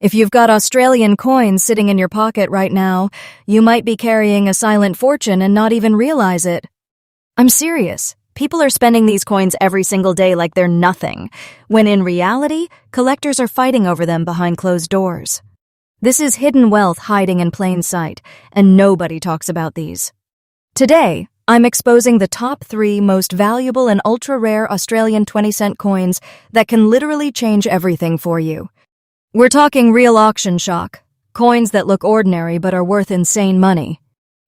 If you've got Australian coins sitting in your pocket right now, you might be carrying a silent fortune and not even realize it. I'm serious. People are spending these coins every single day like they're nothing, when in reality, collectors are fighting over them behind closed doors. This is hidden wealth hiding in plain sight, and nobody talks about these. Today, I'm exposing the top 3 most valuable and ultra-rare Australian 20-cent coins that can literally change everything for you. We're talking real auction shock, coins that look ordinary but are worth insane money.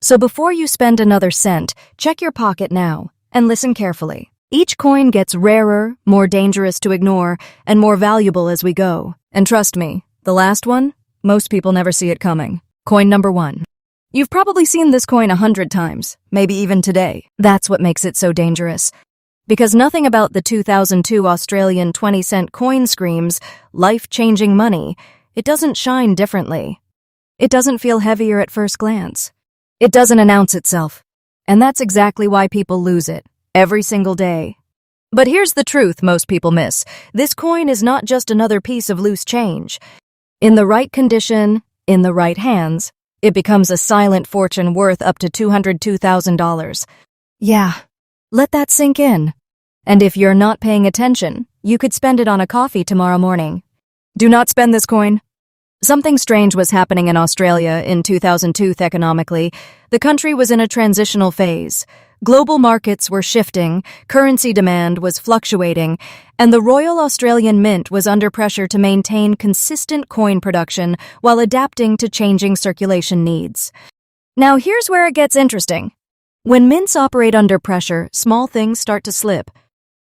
So before you spend another cent, check your pocket now and listen carefully. Each coin gets rarer, more dangerous to ignore, and more valuable as we go. And trust me, the last one, most people never see it coming. Coin number 1. You've probably seen this coin 100 times, maybe even today. That's what makes it so dangerous. Because nothing about the 2002 Australian 20-cent coin screams life-changing money. It doesn't shine differently. It doesn't feel heavier at first glance. It doesn't announce itself. And that's exactly why people lose it, every single day. But here's the truth most people miss. This coin is not just another piece of loose change. In the right condition, in the right hands, it becomes a silent fortune worth up to $202,000. Yeah, let that sink in. And if you're not paying attention, you could spend it on a coffee tomorrow morning. Do not spend this coin. Something strange was happening in Australia in 2002 economically. The country was in a transitional phase. Global markets were shifting, currency demand was fluctuating, and the Royal Australian Mint was under pressure to maintain consistent coin production while adapting to changing circulation needs. Now here's where it gets interesting. When mints operate under pressure, small things start to slip.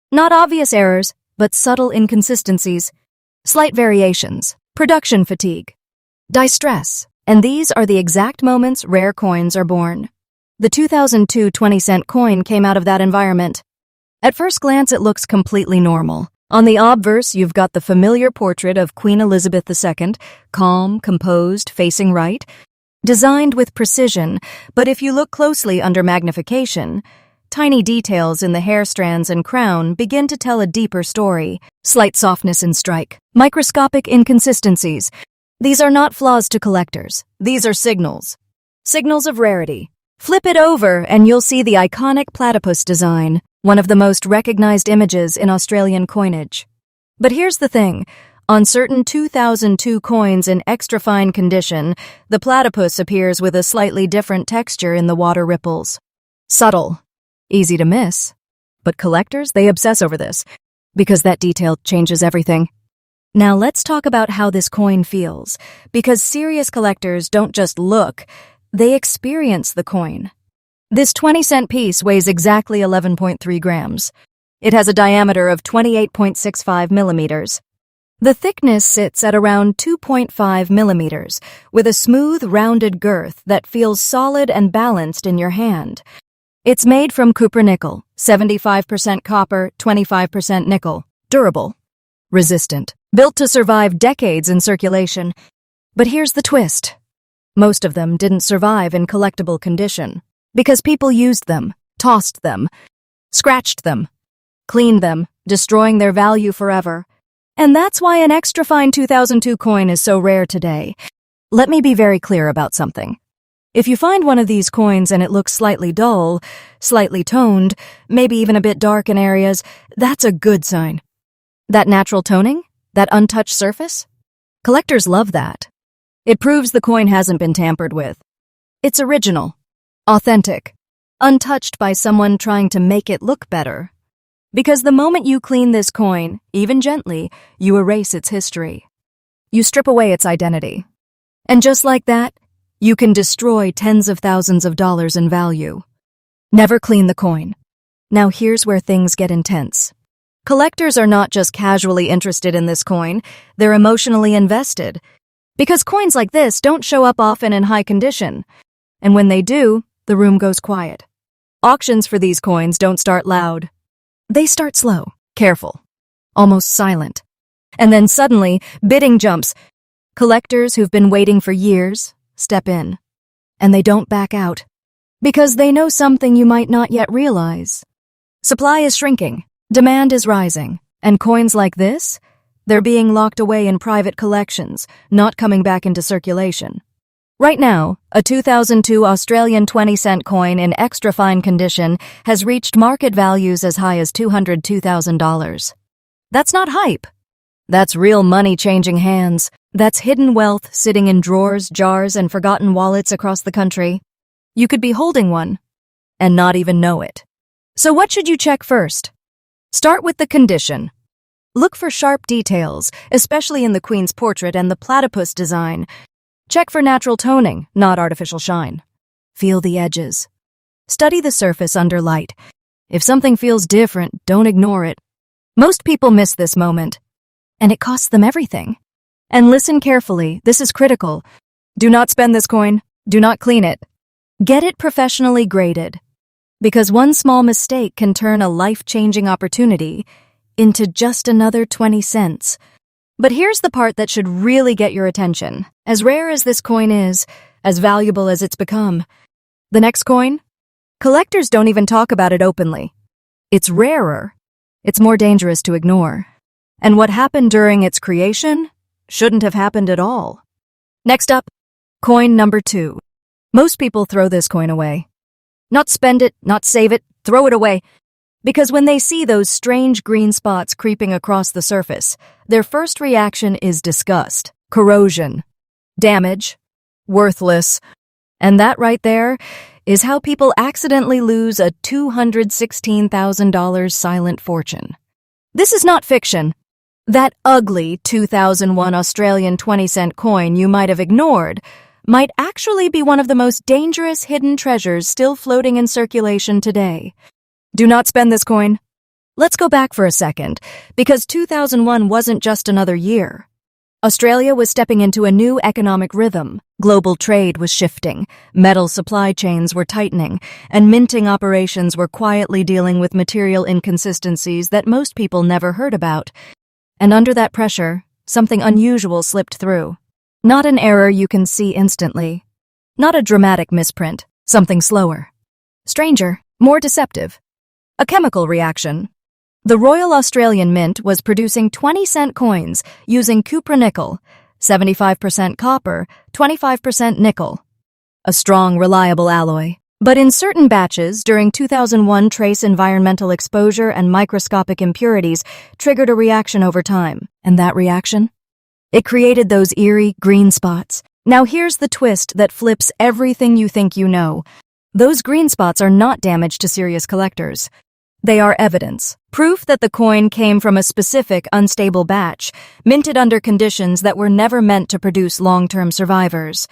Not obvious errors, but subtle inconsistencies, slight variations, production fatigue, distress, and these are the exact moments rare coins are born. The 2002 20-cent coin came out of that environment. At first glance, it looks completely normal. On the obverse, you've got the familiar portrait of Queen Elizabeth II, calm, composed, facing right, designed with precision, but if you look closely under magnification, tiny details in the hair strands and crown begin to tell a deeper story. Slight softness in strike, microscopic inconsistencies. These are not flaws to collectors. These are signals. Signals of rarity. Flip it over and you'll see the iconic platypus design, one of the most recognized images in Australian coinage. But here's the thing. On certain 2002 coins in extra fine condition, the platypus appears with a slightly different texture in the water ripples. Subtle. Easy to miss. But collectors, they obsess over this, because that detail changes everything. Now let's talk about how this coin feels, because serious collectors don't just look, they experience the coin. This 20-cent piece weighs exactly 11.3 grams. It has a diameter of 28.65 millimeters. The thickness sits at around 2.5 millimeters, with a smooth, rounded girth that feels solid and balanced in your hand. It's made from copper-nickel, 75% copper, 25% nickel, durable, resistant, built to survive decades in circulation. But here's the twist. Most of them didn't survive in collectible condition, because people used them, tossed them, scratched them, cleaned them, destroying their value forever. And that's why an extra fine 2002 coin is so rare today. Let me be very clear about something. If you find one of these coins and it looks slightly dull, slightly toned, maybe even a bit dark in areas, that's a good sign. That natural toning? That untouched surface? Collectors love that. It proves the coin hasn't been tampered with. It's original, authentic, untouched by someone trying to make it look better. Because the moment you clean this coin, even gently, you erase its history. You strip away its identity. And just like that, you can destroy tens of thousands of dollars in value. Never clean the coin. Now here's where things get intense. Collectors are not just casually interested in this coin, they're emotionally invested. Because coins like this don't show up often in high condition. And when they do, the room goes quiet. Auctions for these coins don't start loud. They start slow, careful, almost silent. And then suddenly, bidding jumps. Collectors who've been waiting for years step in. And they don't back out. Because they know something you might not yet realize. Supply is shrinking, demand is rising, and coins like this, They're being locked away in private collections, not coming back into circulation. Right now, a 2002 Australian 20-cent coin in extra fine condition has reached market values as high as $202,000. That's not hype. That's real money changing hands. That's hidden wealth sitting in drawers, jars, and forgotten wallets across the country. You could be holding one and not even know it. So what should you check first? Start with the condition. Look for sharp details, especially in the Queen's portrait and the platypus design. Check for natural toning, not artificial shine. Feel the edges. Study the surface under light. If something feels different, don't ignore it. Most people miss this moment, and it costs them everything. And listen carefully, this is critical. Do not spend this coin. Do not clean it. Get it professionally graded. Because one small mistake can turn a life-changing opportunity into just another 20 cents. But here's the part that should really get your attention. As rare as this coin is, as valuable as it's become, the next coin? Collectors don't even talk about it openly. It's rarer. It's more dangerous to ignore. And what happened during its creation shouldn't have happened at all. Next up, coin number 2. Most people throw this coin away. Not spend it, not save it, throw it away. Because when they see those strange green spots creeping across the surface, their first reaction is disgust, corrosion, damage, worthless. And that right there is how people accidentally lose a $216,000 silent fortune. This is not fiction. That ugly 2001 Australian 20-cent coin you might have ignored might actually be one of the most dangerous hidden treasures still floating in circulation today. Do not spend this coin. Let's go back for a second, because 2001 wasn't just another year. Australia was stepping into a new economic rhythm. Global trade was shifting, metal supply chains were tightening, and minting operations were quietly dealing with material inconsistencies that most people never heard about. And under that pressure, something unusual slipped through. Not an error you can see instantly. Not a dramatic misprint, something slower. Stranger, more deceptive. A chemical reaction. The Royal Australian Mint was producing 20-cent coins using cupronickel, 75% copper, 25% nickel. A strong, reliable alloy. But in certain batches, during 2001, trace environmental exposure and microscopic impurities triggered a reaction over time. And that reaction? It created those eerie green spots. Now here's the twist that flips everything you think you know. Those green spots are not damage to serious collectors. They are evidence, proof that the coin came from a specific, unstable batch, minted under conditions that were never meant to produce long-term survivors.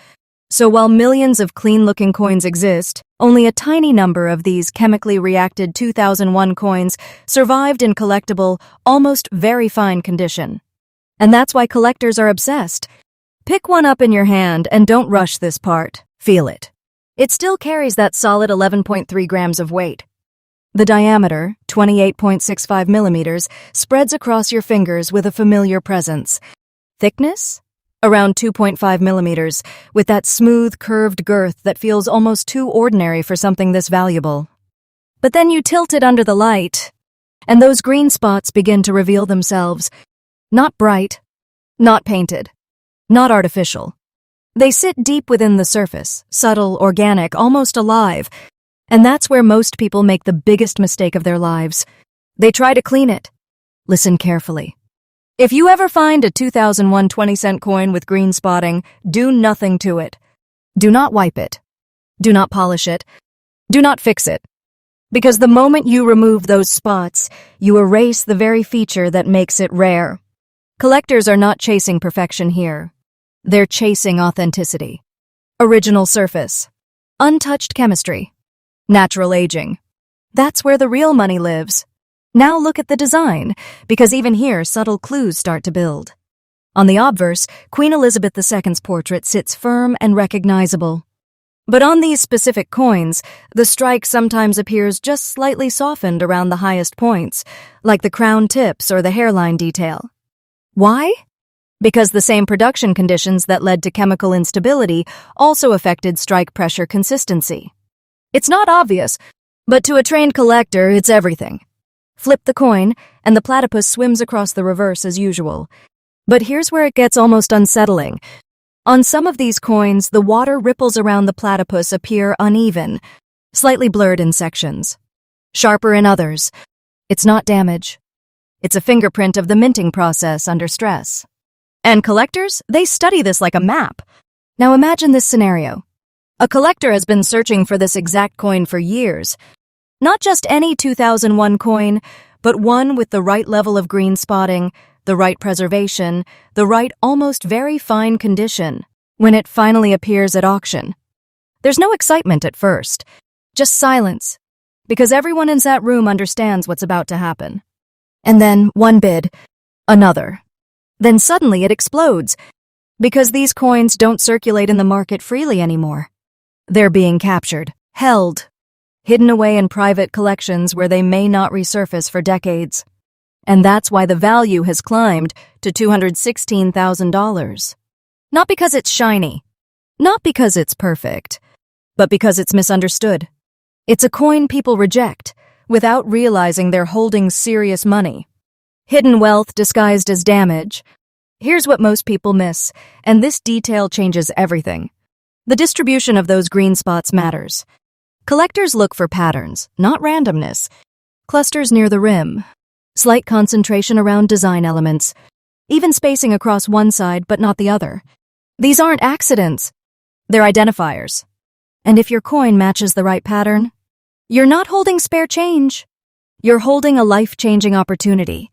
So while millions of clean-looking coins exist, only a tiny number of these chemically reacted 2001 coins survived in collectible, almost very fine condition. And that's why collectors are obsessed. Pick one up in your hand and don't rush this part. Feel it. It still carries that solid 11.3 grams of weight. The diameter, 28.65 millimeters, spreads across your fingers with a familiar presence. Thickness? Around 2.5 millimeters, with that smooth, curved girth that feels almost too ordinary for something this valuable. But then you tilt it under the light, and those green spots begin to reveal themselves. Not bright, not painted, not artificial. They sit deep within the surface, subtle, organic, almost alive. And that's where most people make the biggest mistake of their lives. They try to clean it. Listen carefully. If you ever find a 2001 20-cent coin with green spotting, do nothing to it. Do not wipe it. Do not polish it. Do not fix it. Because the moment you remove those spots, you erase the very feature that makes it rare. Collectors are not chasing perfection here. They're chasing authenticity. Original surface. Untouched chemistry. Natural aging. That's where the real money lives. Now look at the design, because even here subtle clues start to build. On the obverse, Queen Elizabeth II's portrait sits firm and recognizable. But on these specific coins, the strike sometimes appears just slightly softened around the highest points, like the crown tips or the hairline detail. Why? Because the same production conditions that led to chemical instability also affected strike pressure consistency. It's not obvious, but to a trained collector, it's everything. Flip the coin, and the platypus swims across the reverse as usual, But here's where it gets almost unsettling. On some of these coins, the water ripples around the platypus appear uneven, slightly blurred in sections. Sharper in others. It's not damage. It's a fingerprint of the minting process under stress. And collectors, they study this like a map. Now imagine this scenario. A collector has been searching for this exact coin for years. Not just any 2001 coin, but one with the right level of green spotting, the right preservation, the right almost very fine condition when it finally appears at auction. There's no excitement at first, just silence, because everyone in that room understands what's about to happen. And then one bid, another. Then suddenly it explodes, because these coins don't circulate in the market freely anymore. They're being captured, held, hidden away in private collections where they may not resurface for decades. And that's why the value has climbed to $216,000. Not because it's shiny, not because it's perfect, but because it's misunderstood. It's a coin people reject without realizing they're holding serious money. Hidden wealth disguised as damage. Here's what most people miss, and this detail changes everything. The distribution of those green spots matters. Collectors look for patterns, not randomness. Clusters near the rim, slight concentration around design elements, even spacing across one side but not the other. These aren't accidents. They're identifiers. And if your coin matches the right pattern, you're not holding spare change. You're holding a life-changing opportunity.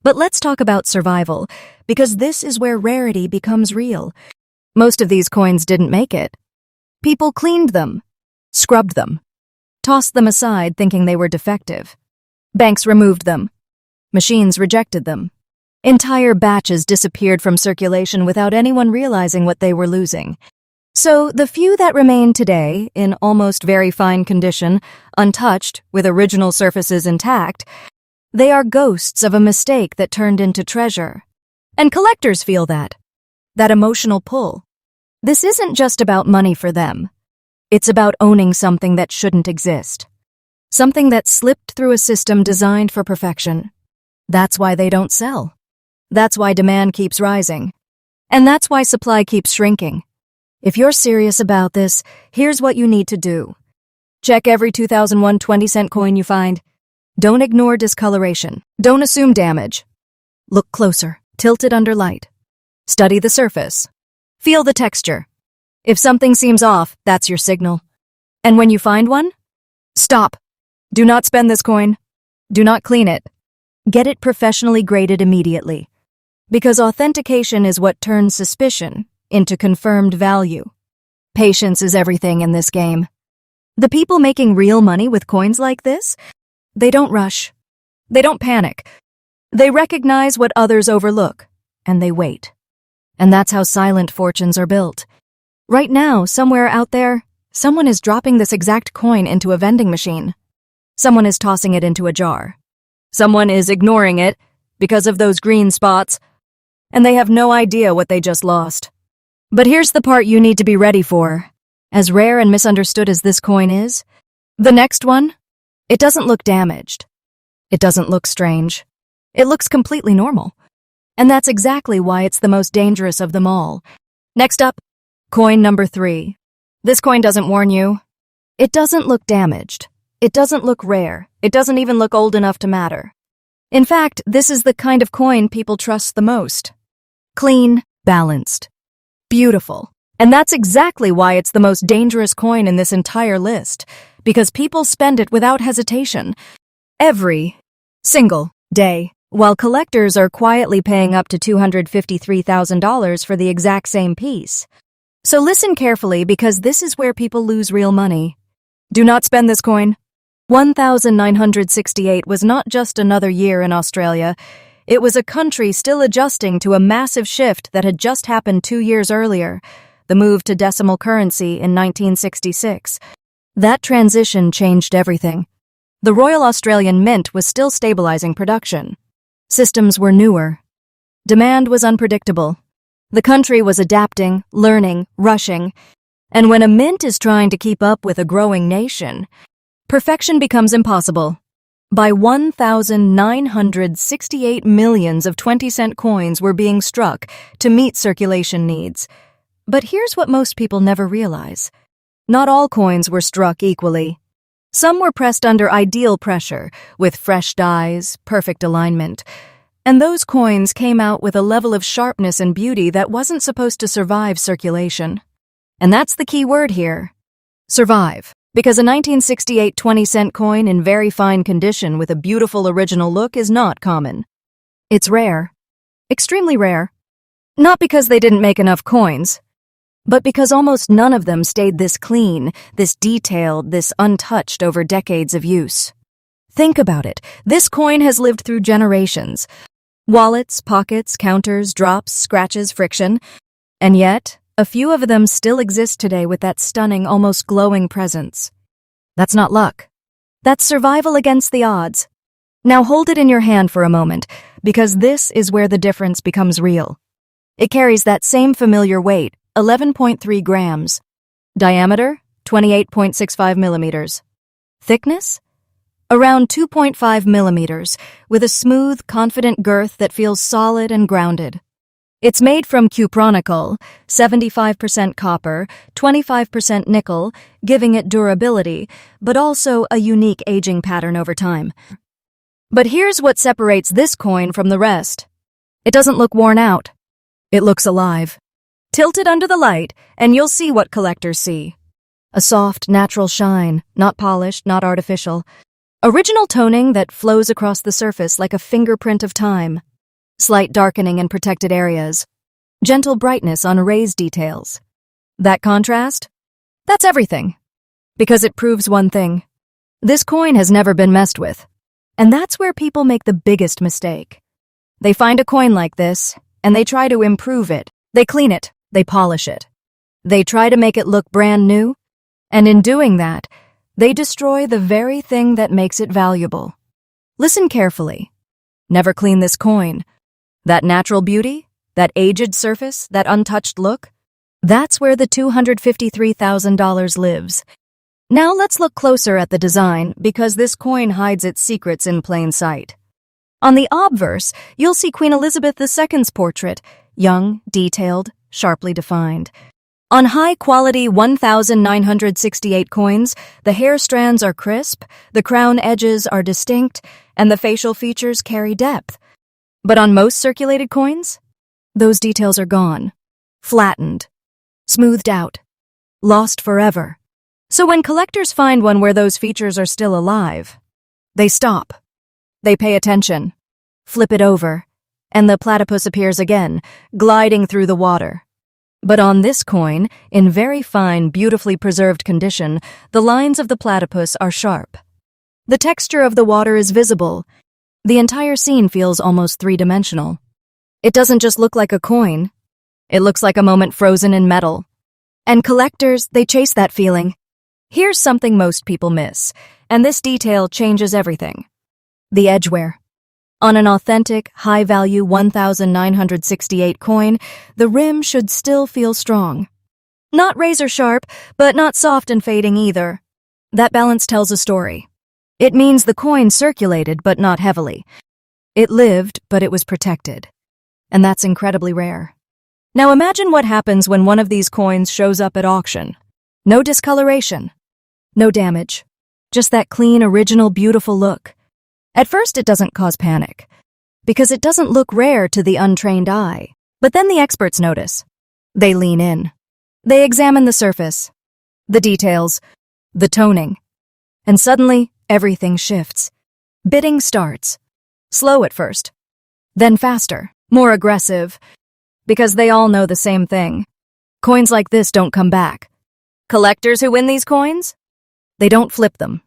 But let's talk about survival, because this is where rarity becomes real. Most of these coins didn't make it. People cleaned them, scrubbed them, tossed them aside thinking they were defective. Banks removed them. Machines rejected them. Entire batches disappeared from circulation without anyone realizing what they were losing. So the few that remain today, in almost very fine condition, untouched, with original surfaces intact, they are ghosts of a mistake that turned into treasure. And collectors feel that emotional pull. This isn't just about money for them. It's about owning something that shouldn't exist. Something that slipped through a system designed for perfection. That's why they don't sell. That's why demand keeps rising. And that's why supply keeps shrinking. If you're serious about this, here's what you need to do. Check every 2001 20-cent coin you find. Don't ignore discoloration. Don't assume damage. Look closer, tilted under light. Study the surface. Feel the texture. If something seems off, that's your signal. And when you find one, stop. Do not spend this coin. Do not clean it. Get it professionally graded immediately. Because authentication is what turns suspicion into confirmed value. Patience is everything in this game. The people making real money with coins like this, they don't rush. They don't panic. They recognize what others overlook, and they wait. And that's how silent fortunes are built. Right now, somewhere out there, someone is dropping this exact coin into a vending machine. Someone is tossing it into a jar. Someone is ignoring it because of those green spots, and they have no idea what they just lost. But here's the part you need to be ready for. As rare and misunderstood as this coin is, the next one, it doesn't look damaged. It doesn't look strange. It looks completely normal. And that's exactly why it's the most dangerous of them all. Next up, coin number 3. This coin doesn't warn you. It doesn't look damaged. It doesn't look rare. It doesn't even look old enough to matter. In fact, this is the kind of coin people trust the most. Clean, balanced, beautiful. And that's exactly why it's the most dangerous coin in this entire list, because people spend it without hesitation. Every single day, while collectors are quietly paying up to $253,000 for the exact same piece. So listen carefully, because this is where people lose real money. Do not spend this coin. 1968 was not just another year in Australia. It was a country still adjusting to a massive shift that had just happened 2 years earlier, the move to decimal currency in 1966. That transition changed everything. The Royal Australian Mint was still stabilizing production. Systems were newer. Demand was unpredictable. The country was adapting, learning, rushing. And when a mint is trying to keep up with a growing nation, perfection becomes impossible. By 1,968 millions of 20-cent coins were being struck to meet circulation needs. But here's what most people never realize. Not all coins were struck equally. Some were pressed under ideal pressure, with fresh dies, perfect alignment. And those coins came out with a level of sharpness and beauty that wasn't supposed to survive circulation. And that's the key word here. Survive. Because a 1968 20-cent coin in very fine condition with a beautiful original look is not common. It's rare. Extremely rare. Not because they didn't make enough coins, but because almost none of them stayed this clean, this detailed, this untouched over decades of use. Think about it. This coin has lived through generations. Wallets, pockets, counters, drops, scratches, friction. And yet, a few of them still exist today with that stunning, almost glowing presence. That's not luck. That's survival against the odds. Now hold it in your hand for a moment, because this is where the difference becomes real. It carries that same familiar weight, 11.3 grams. Diameter, 28.65 millimeters. Thickness? Around 2.5 millimeters, with a smooth, confident girth that feels solid and grounded. It's made from cupronickel, 75% copper, 25% nickel, giving it durability, but also a unique aging pattern over time. But here's what separates this coin from the rest. It doesn't look worn out. It looks alive. Tilt it under the light, and you'll see what collectors see. A soft, natural shine, not polished, not artificial. Original toning that flows across the surface like a fingerprint of time. Slight darkening in protected areas. Gentle brightness on erased details. That contrast? That's everything. Because it proves one thing. This coin has never been messed with. And that's where people make the biggest mistake. They find a coin like this, and they try to improve it. They clean it. They polish it. They try to make it look brand new. And in doing that, they destroy the very thing that makes it valuable. Listen carefully. Never clean this coin. That natural beauty, that aged surface, that untouched look, that's where the $253,000 lives. Now let's look closer at the design, because this coin hides its secrets in plain sight. On the obverse, you'll see Queen Elizabeth II's portrait, young, detailed, sharply defined. On high-quality 1,968 coins, the hair strands are crisp, the crown edges are distinct, and the facial features carry depth. But on most circulated coins, those details are gone, flattened, smoothed out, lost forever. So when collectors find one where those features are still alive, they stop. They pay attention, flip it over, and the platypus appears again, gliding through the water. But on this coin, in very fine, beautifully preserved condition, the lines of the platypus are sharp. The texture of the water is visible. The entire scene feels almost three-dimensional. It doesn't just look like a coin. It looks like a moment frozen in metal. And collectors, they chase that feeling. Here's something most people miss, and this detail changes everything. The edgeware. On an authentic, high-value 1,968 coin, the rim should still feel strong. Not razor-sharp, but not soft and fading either. That balance tells a story. It means the coin circulated, but not heavily. It lived, but it was protected. And that's incredibly rare. Now imagine what happens when one of these coins shows up at auction. No discoloration. No damage. Just that clean, original, beautiful look. At first, it doesn't cause panic, because it doesn't look rare to the untrained eye. But then the experts notice. They lean in. They examine the surface, the details, the toning. And suddenly, everything shifts. Bidding starts. Slow at first. Then faster, more aggressive, because they all know the same thing. Coins like this don't come back. Collectors who win these coins? They don't flip them.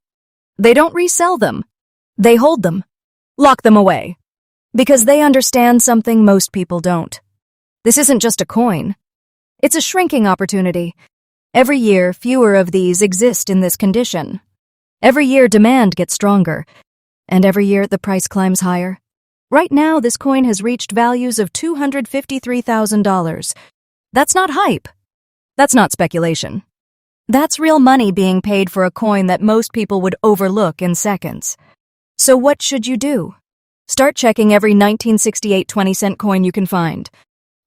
They don't resell them. They hold them, lock them away, because they understand something most people don't. This isn't just a coin. It's a shrinking opportunity. Every year, fewer of these exist in this condition. Every year, demand gets stronger, and every year, the price climbs higher. Right now, this coin has reached values of $253,000. That's not hype. That's not speculation. That's real money being paid for a coin that most people would overlook in seconds. So what should you do? Start checking every 1968 20-cent coin you can find.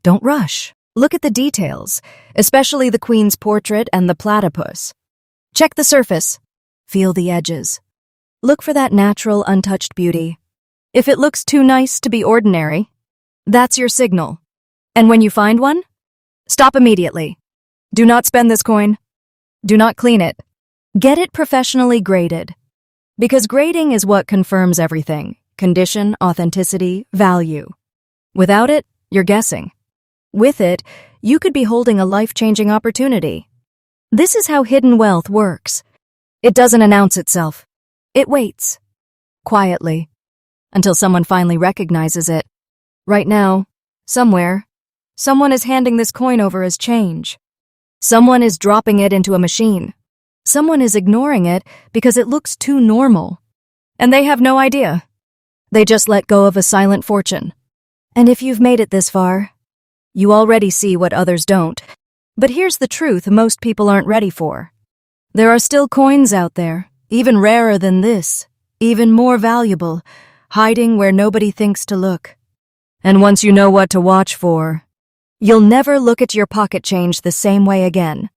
Don't rush. Look at the details, especially the Queen's portrait and the platypus. Check the surface. Feel the edges. Look for that natural, untouched beauty. If it looks too nice to be ordinary, that's your signal. And when you find one, stop immediately. Do not spend this coin. Do not clean it. Get it professionally graded. Because grading is what confirms everything: condition, authenticity, value. Without it, you're guessing. With it, you could be holding a life-changing opportunity. This is how hidden wealth works. It doesn't announce itself. It waits, quietly, until someone finally recognizes it. Right now, somewhere, someone is handing this coin over as change. Someone is dropping it into a machine. Someone is ignoring it because it looks too normal. And they have no idea. They just let go of a silent fortune. And if you've made it this far, you already see what others don't. But here's the truth most people aren't ready for. There are still coins out there, even rarer than this, even more valuable, hiding where nobody thinks to look. And once you know what to watch for, you'll never look at your pocket change the same way again.